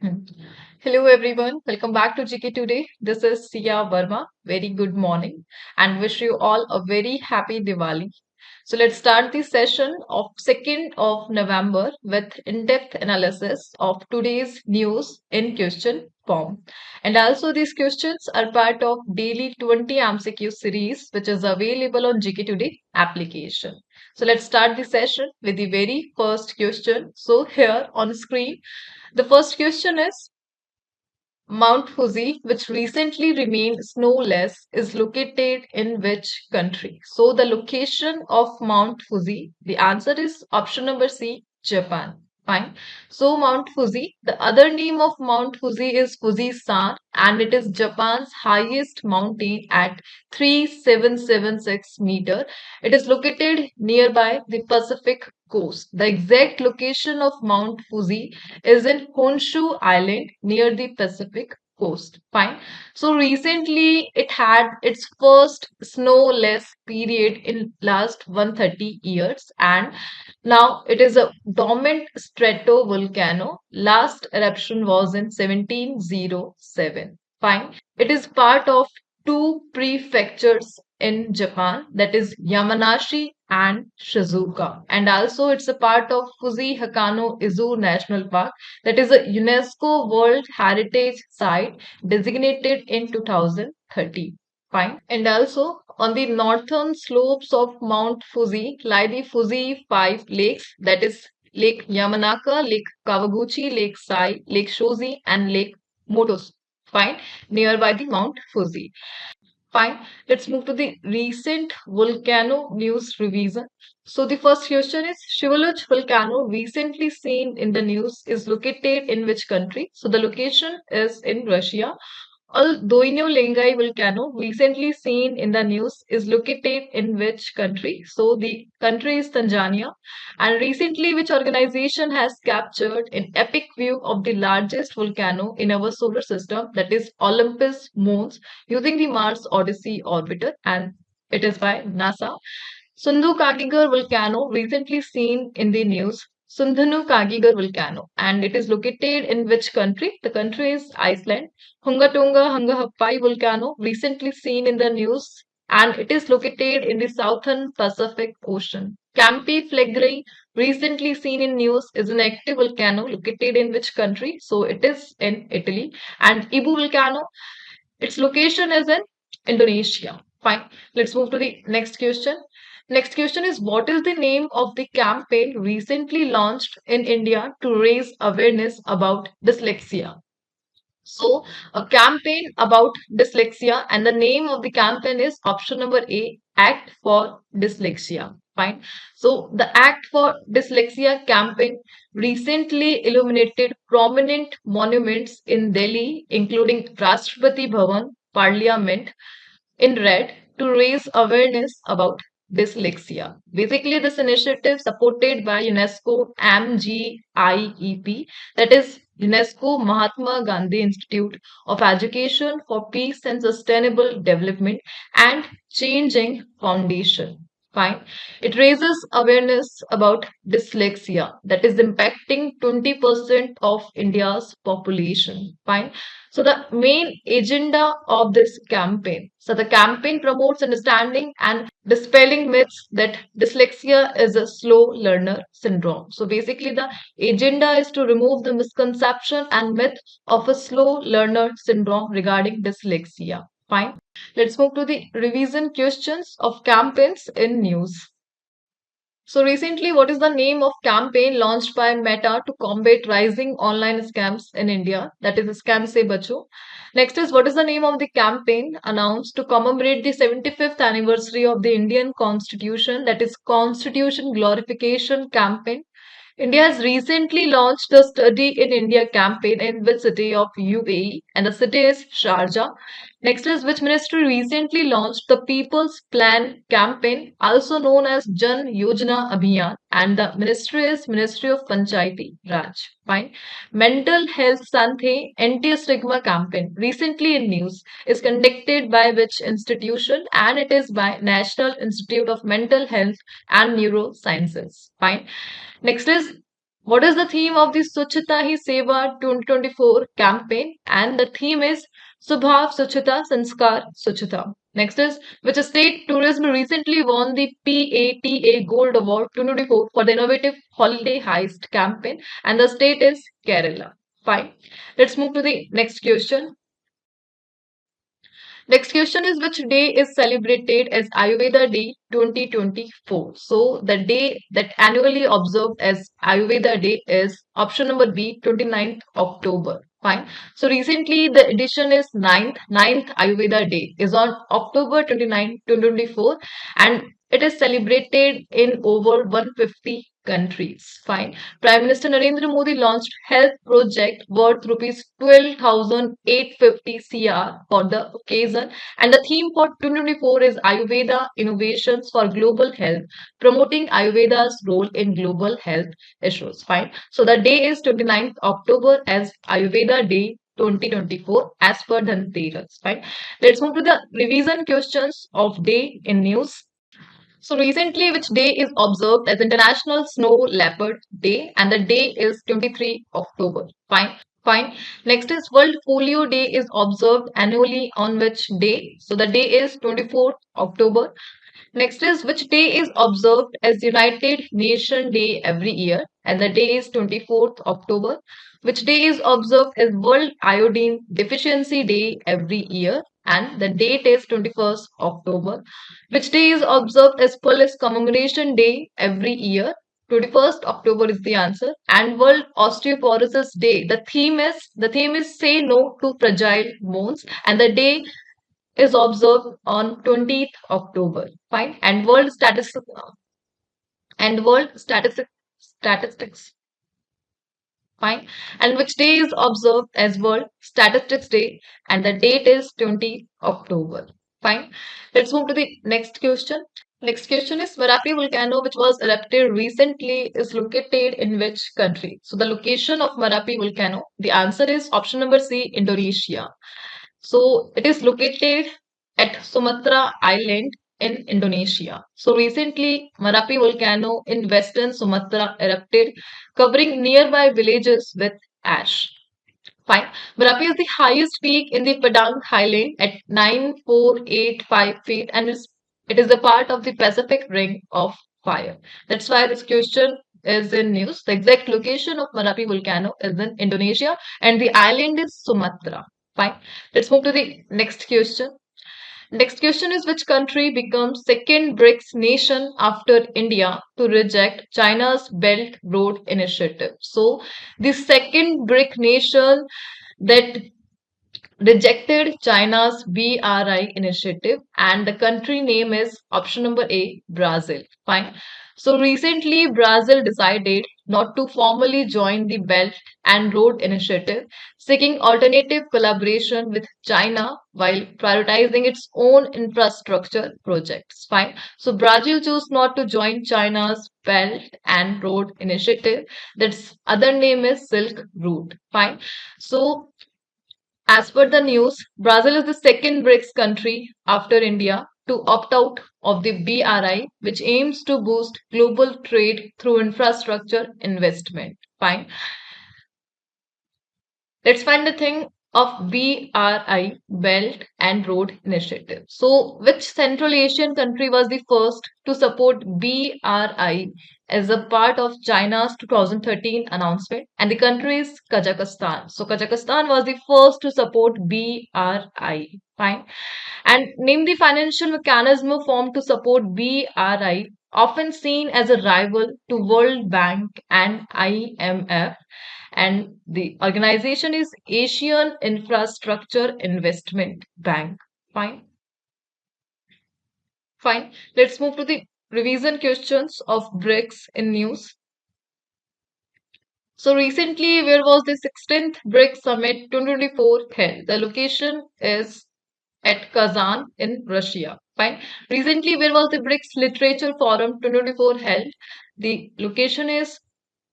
Hmm. Hello everyone, welcome back to GK Today. This is Sia Verma. Very good morning and wish you all a very happy Diwali. So let's start the session of 2nd of November with in-depth analysis of today's news in question form. And also these questions are part of daily 20 MCQ series which is available on GK Today application. So let's start the session with the very first question. So here on screen the first question is Mount Fuji, which recently remained snowless, is located in which country? So, the location of Mount Fuji, the answer is option number C, Japan. Fine. So, Mount Fuji, the other name of Mount Fuji is Fuji-san, and it is Japan's highest mountain at 3776 meter. It is located nearby the Pacific coast. The exact location of Mount Fuji is in Honshu Island near the Pacific coast. Fine. So recently it had its first snowless period in last 130 years, and now it is a dormant stratovolcano. Last eruption was in 1707. Fine. It is part of two prefectures in Japan, that is Yamanashi and Shizuoka. And also it's a part of Fuji Hakano Izu National Park, that is a UNESCO World Heritage Site designated in 2030. Fine. And also on the northern slopes of Mount Fuji lie the Fuji Five Lakes, that is Lake Yamanaka, Lake Kawaguchi, Lake Sai, Lake Shoji, and Lake Motos. Fine. Nearby the Mount Fuji. Fine. Let's move to the recent volcano news revision. So the first question is Shivaluch volcano recently seen in the news is located in which country? So the location is in Russia. Doino Lengai volcano recently seen in the news is located in which country? So the country is Tanzania. And recently, which organization has captured an epic view of the largest volcano in our solar system, that is Olympus Mons, using the Mars Odyssey orbiter, and it is by NASA. Sundhu Kagigar volcano recently seen in the news. Sundhanu Kagigar volcano, and it is located in which country? The country is Iceland. Hungatonga Hangahappai volcano recently seen in the news, and it is located in the southern Pacific Ocean. Campi Flegrei recently seen in news is an active volcano located in which country? So it is in Italy. And Ibu volcano, its location is in Indonesia. Fine. Let's move to the next question. Next question is what is the name of the campaign recently launched in India to raise awareness about dyslexia? So, a campaign about dyslexia, and the name of the campaign is option number A, Act for Dyslexia. Fine. So, the Act for Dyslexia campaign recently illuminated prominent monuments in Delhi, including Rashtrapati Bhavan, Parliament, in red to raise awareness about dyslexia. Basically, this initiative supported by UNESCO MGIEP, that is UNESCO Mahatma Gandhi Institute of Education for Peace and Sustainable Development and Changing Foundation. Fine. It raises awareness about dyslexia that is impacting 20% of India's population. Fine. So the main agenda of this campaign. So the campaign promotes understanding and dispelling myths that dyslexia is a slow learner syndrome. So basically the agenda is to remove the misconception and myth of a slow learner syndrome regarding dyslexia. Fine. Let's move to the revision questions of campaigns in news. So recently, what is the name of campaign launched by Meta to combat rising online scams in India? That is Scam Se Bacho. Next is what is the name of the campaign announced to commemorate the 75th anniversary of the Indian Constitution? That is Constitution Glorification Campaign. India has recently launched the Study in India campaign in which city of UAE, and the city is Sharjah. Next is which ministry recently launched the People's Plan campaign, also known as Jan Yojana Abhiyan, and the ministry is Ministry of Panchayati Raj. Fine. Mental Health Santhe Anti-Stigma campaign, recently in news, is conducted by which institution? And it is by National Institute of Mental Health and Neurosciences. Fine. Next is What is the theme of the Swachhata Hi Seva 2024 campaign? And the theme is Subhav Swachhata Sanskar Swachhata. Next is which state tourism recently won the PATA Gold Award 2024 for the innovative holiday heist campaign? And the state is Kerala. Fine. Let's move to the next question. Next question is which day is celebrated as Ayurveda Day 2024? So the day that annually observed as Ayurveda Day is option number B, 29th October. Fine. So recently the edition is ninth Ayurveda Day is on October 29, 2024, and it is celebrated in over 150 countries. Fine. Prime Minister Narendra Modi launched health project worth rupees 12,850 crore for the occasion, and the theme for 2024 is Ayurveda Innovations for Global Health, promoting Ayurveda's role in global health issues. Fine. So the day is 29th October as Ayurveda Day 2024 as per Dhanteras. Fine. Let's move to the revision questions of day in news. So recently, which day is observed as International Snow Leopard Day, and the day is 23 October. Fine. Fine. Next is World Polio Day is observed annually on which day? So the day is 24th October. Next is which day is observed as United Nation Day every year, and the day is 24th October. Which day is observed as World Iodine Deficiency Day every year, and the date is 21st October. Which day is observed as Police Commemoration Day every year? 21st October is the answer. And World Osteoporosis Day. The theme is say no to fragile bones, and the day is observed on 20th October. Fine. And World Statistics. Fine. And which day is observed as World Statistics Day, and the date is 20 October. Fine. Let's move to the next question. Next question is Merapi volcano, which was erupted recently, is located in which country? So the location of Merapi volcano, the answer is option number C, Indonesia. So it is located at Sumatra Island in Indonesia. So recently, Merapi volcano in western Sumatra erupted, covering nearby villages with ash. Fine. Merapi is the highest peak in the Padang Highland at 9,485 feet, and it is a part of the Pacific Ring of Fire. That's why this question is in news. The exact location of Merapi volcano is in Indonesia, and the island is Sumatra. Fine. Let's move to the next question. Next question is which country becomes second BRICS nation after India to reject China's Belt Road Initiative? So the second BRIC nation that rejected China's BRI initiative, and the country name is option number A, Brazil. Fine. So recently, Brazil decided not to formally join the Belt and Road Initiative, seeking alternative collaboration with China while prioritizing its own infrastructure projects. Fine. So Brazil chose not to join China's Belt and Road Initiative. That's other name is Silk Route. Fine. So as per the news, Brazil is the second BRICS country after India to opt out of the BRI, which aims to boost global trade through infrastructure investment. Fine. Let's find the thing of BRI, Belt and Road Initiative. So, which Central Asian country was the first to support BRI as a part of China's 2013 announcement? And the country is Kazakhstan. So, Kazakhstan was the first to support BRI. Fine. And name the financial mechanism formed to support BRI, often seen as a rival to World Bank and IMF, and the organization is Asian Infrastructure Investment Bank. Fine. Fine. Let's move to the revision questions of BRICS in news. So recently, where was the 16th BRICS Summit 2024 held? The location is at Kazan in Russia. Fine. Recently, where was the BRICS Literature Forum 2024 held? The location is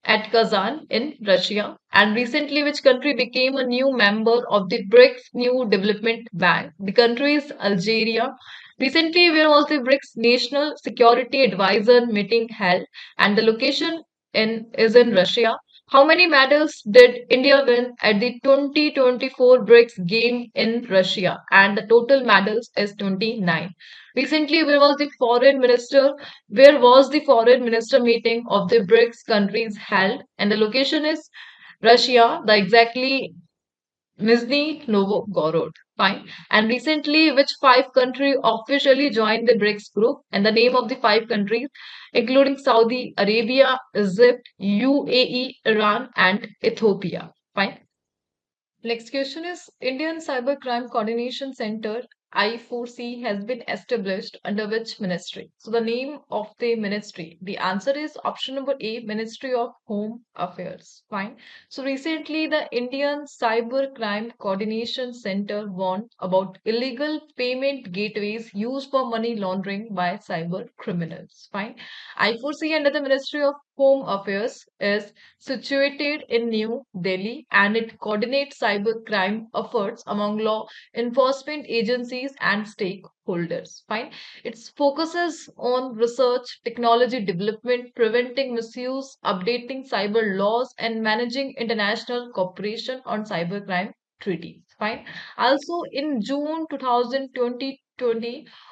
at Kazan in Russia. And recently, which country became a new member of the BRICS New Development Bank? The country is Algeria. Recently, where was the BRICS National Security Advisor meeting held? And the location in Russia. How many medals did India win at the 2024 BRICS game in Russia? And the total medals is 29. Recently, where was the foreign minister meeting of the BRICS countries held? And the location is Russia, the exactly Nizhny Novgorod. Fine. And recently, which five country officially joined the BRICS group? And the name of the five countries, including Saudi Arabia, Egypt, UAE, Iran, and Ethiopia. Fine. Next question is Indian Cybercrime Coordination Center I4C has been established under which ministry? So the name of the ministry. The answer is option number A, Ministry of Home Affairs. Fine. So recently the Indian Cybercrime Coordination Center warned about illegal payment gateways used for money laundering by cyber criminals. Fine. I4C under the Ministry of Home Affairs is situated in New Delhi and it coordinates cybercrime efforts among law enforcement agencies and stakeholders. Fine. It focuses on research, technology development, preventing misuse, updating cyber laws, and managing international cooperation on cybercrime treaties. Fine. Also, in June 2020,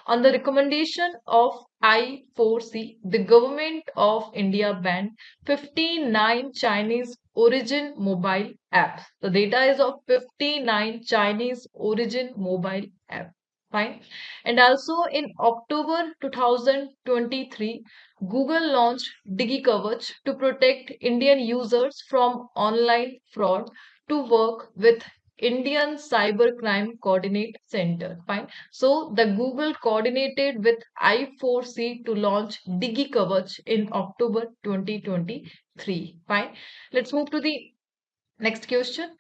on the recommendation of I4C, the government of India banned 59 Chinese origin mobile apps. The data is of 59 Chinese origin mobile app. Fine. And also in October 2023, Google launched DigiKavach to protect Indian users from online fraud to work with Indian Cybercrime Coordinate Center. Fine. So the Google coordinated with I4C to launch DigiKavach in October 2023. Fine. Let's move to the next question.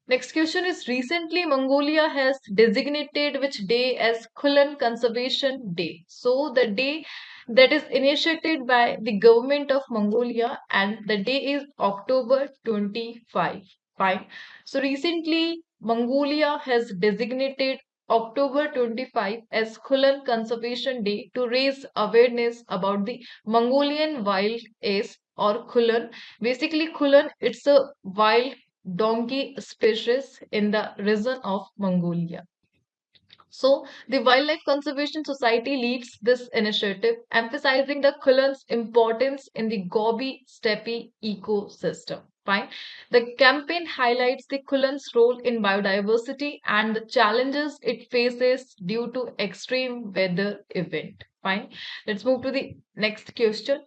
Next question is recently Mongolia has designated which day as Khulan Conservation Day. So the day that is initiated by the government of Mongolia and the day is October 25. Fine. So recently Mongolia has designated October 25 as Khulan Conservation Day to raise awareness about the Mongolian wild ace or Khulan. Basically, Khulan it's a wild donkey species in the region of Mongolia. So, the Wildlife Conservation Society leads this initiative, emphasizing the Khulan's importance in the Gobi steppe ecosystem. Fine. The campaign highlights the Khulan's role in biodiversity and the challenges it faces due to extreme weather event. Fine. Let's move to the next question.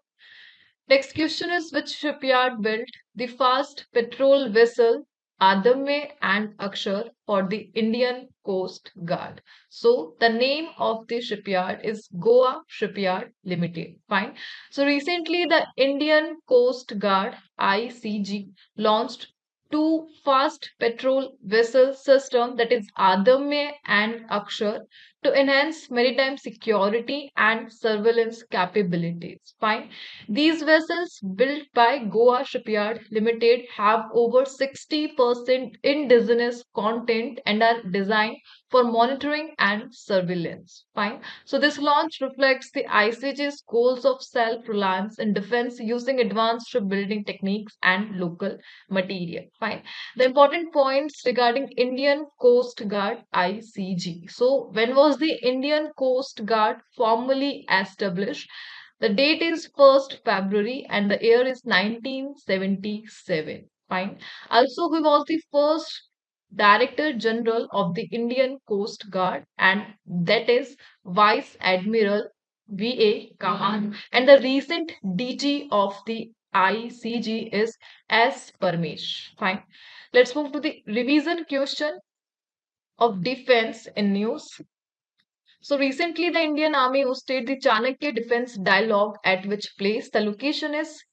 Next question is which shipyard built the fast petrol vessel Adame and Akshar for the Indian Coast Guard? So the name of the shipyard is Goa Shipyard Limited. Fine. So recently the Indian Coast Guard ICG launched two fast petrol vessel system that is Adame and Akshar to enhance maritime security and surveillance capabilities. Fine. These vessels built by Goa Shipyard Limited have over 60% indigenous content and are designed for monitoring and surveillance. Fine. So this launch reflects the ICG's goals of self-reliance in defense using advanced shipbuilding techniques and local material. Fine. The important points regarding Indian Coast Guard ICG. So when was the Indian Coast Guard formally established? The date is 1st February and the year is 1977. Fine. Also, who was the first Director General of the Indian Coast Guard, and that is Vice Admiral V.A. Kahan. And the recent DG of the ICG is S. Parmesh. Fine. Let's move to the revision question of defense in news. So recently, the Indian Army hosted the Chanakya Defense Dialogue at which place? The location is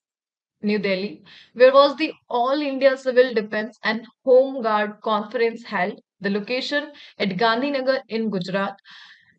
New Delhi. Where was the All India Civil Defense and Home Guard Conference held? The location at Gandhinagar in Gujarat.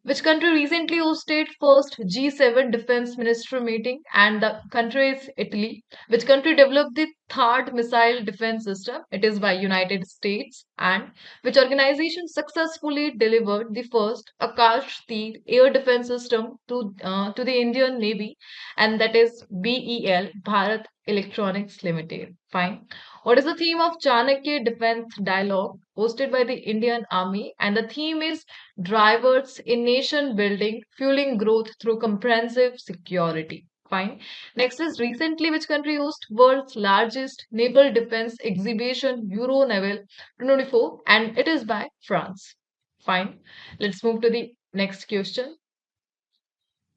Which country recently hosted first G7 defense minister meeting? And the country is Italy. Which country developed the third missile defense system? It is by United States. And which organization successfully delivered the first Akash Tir air defense system to the Indian Navy? And that is BEL, Bharat Electronics Limited. Fine. What is the theme of Chanakya Defense Dialogue hosted by the Indian Army? And the theme is drivers in nation building, fueling growth through comprehensive security. Fine. Next is recently which country hosts world's largest naval defense exhibition Euro Naval 2024 and it is by France. Fine. Let's move to the next question.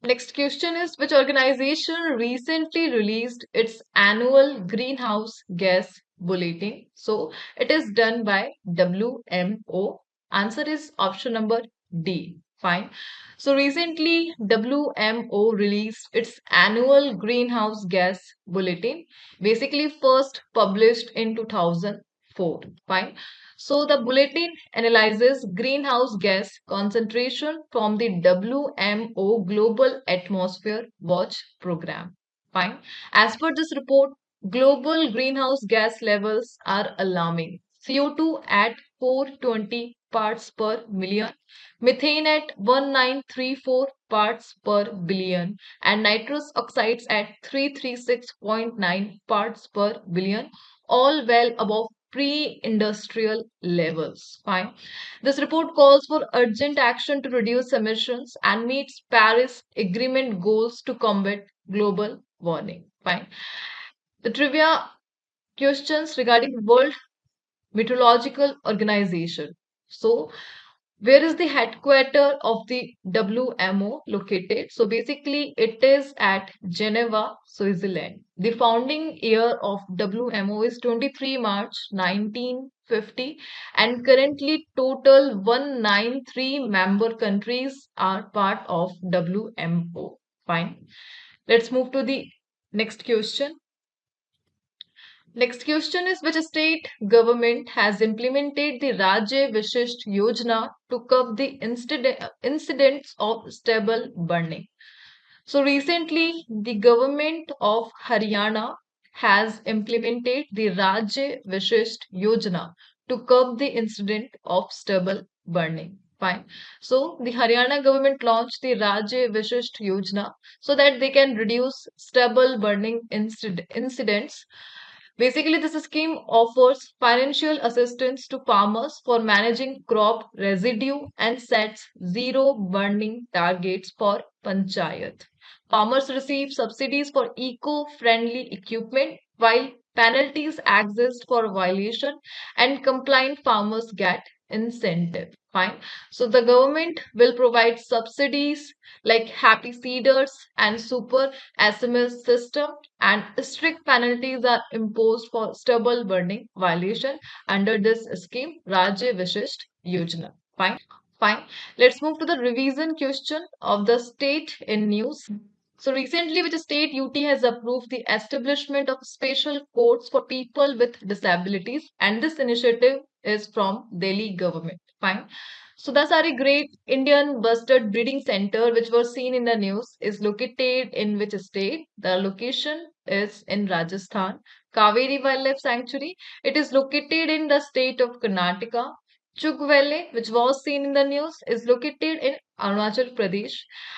Next question is which organization recently released its annual greenhouse gas bulletin? So it is done by WMO. Answer is option number D. Fine. So recently WMO released its annual greenhouse gas bulletin, basically first published in 2004. Fine. So the bulletin analyzes greenhouse gas concentration from the WMO Global Atmosphere Watch program. Fine. As per this report, global greenhouse gas levels are alarming. CO2 at 420 parts per million, methane at 1934 parts per billion, and nitrous oxides at 336.9 parts per billion, all well above pre-industrial levels. Fine. This report calls for urgent action to reduce emissions and meets Paris Agreement goals to combat global warming. Fine. The trivia questions regarding World Meteorological Organization. So, where is the headquarter of the WMO located? So basically, it is at Geneva, Switzerland. The founding year of WMO is 23 March 1950, and currently total 193 member countries are part of WMO. Fine. Let's move to the next question. Next question is which state government has implemented the Rajya Vishisht Yojana to curb the incidents of stubble burning? So recently, the government of Haryana has implemented the Rajya Vishisht Yojana to curb the incident of stubble burning. Fine. So the Haryana government launched the Rajya Vishisht Yojana so that they can reduce stubble burning incidents. Basically, this scheme offers financial assistance to farmers for managing crop residue and sets zero burning targets for panchayat. Farmers receive subsidies for eco-friendly equipment while penalties exist for violation and compliant farmers get incentive. Fine. So the government will provide subsidies like happy seeders and super SMS system and strict penalties are imposed for stubble burning violation under this scheme Rajya Vishisht Yojana. Fine. Fine. Let's move to the revision question of the state in news. So recently, which state UT has approved the establishment of special courts for people with disabilities, and this initiative is from Delhi government. Fine. So the Sari Great Indian Bustard Breeding Center, which was seen in the news, is located in which state? The location is in Rajasthan. Kaveri Wildlife Sanctuary, it is located in the state of Karnataka. Chug Valley, which was seen in the news, is located in Arunachal Pradesh.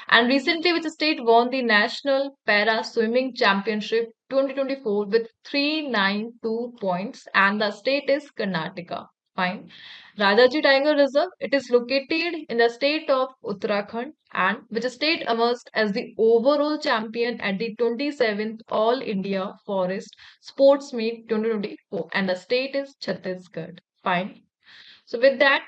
And recently, which state won the National Para Swimming Championship 2024 with 392 points, and the state is Karnataka. Fine. Radhaji Tiger Reserve, it is located in the state of Uttarakhand, and which state emerged as the overall champion at the 27th All India Forest Sports Meet 2024, and the state is Chhattisgarh. Fine. So with that,